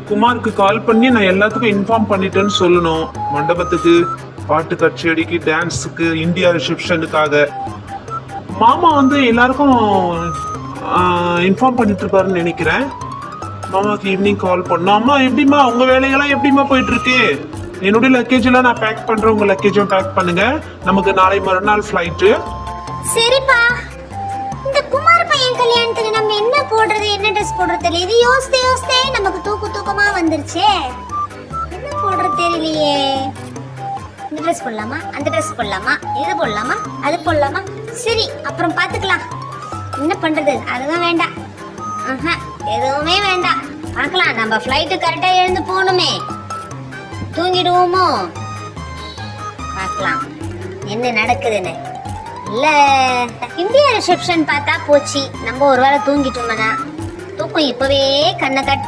குமாருக்கு கால் பண்ணி நான் எல்லாத்துக்கும் இன்ஃபார்ம் பண்ணிட்டேன்னு சொல்லணும். மண்டபத்துக்கு, பாட்டு கச்சேரிக்கு, டான்ஸுக்கு, இந்தியா ரிசப்ஷனுக்காக. மாமா வந்து எல்லாருக்கும் இன்ஃபார்ம் பண்ணிட்டு இருப்பாருன்னு நினைக்கிறேன். மாமாக்கு ஈவினிங் கால் பண்ணோம். அம்மா எப்படிம்மா உங்க வேலையெல்லாம் எப்படிம்மா போயிட்டு இருக்கு? என்னுடைய லக்கேஜ் எல்லாம் நான் பேக் பண்றேன், உங்க லக்கேஜும் பேக் பண்ணுங்க. நமக்கு நாளை மறுநாள் ஃபிளைட்டு. சரிப்பா. இந்த குமார் பையன் கல்யாணத்துக்கு நம்ம என்ன போடுறது, என்ன ட்ரெஸ் போடுறது தெரியல. இது யோசித்தே நமக்கு தூக்கமா வந்துருச்சே. என்ன போடுறது தெரியலையே. இந்த ட்ரெஸ் போடலாமா, அந்த ட்ரெஸ் போடலாமா, இது போடலாமா, அது போடலாமா? சரி, அப்புறம் பார்த்துக்கலாம். என்ன பண்றது, அதுதான் வேண்டாம். எதுவுமே வேண்டாம், பார்க்கலாம். நம்ம ஃப்ளைட்டு கரெக்டா எழுந்து போகணுமே. தூங்கிடுவோமோ, பார்க்கலாம் என்ன நடக்குதுன்னு. இல்ல இந்தியா ரிசப்ஷன் பார்த்தா போச்சு. நம்ம ஒரு வேளை தூங்கிட்டோம்னா தூக்கம் இப்பவே கண்ணை கட்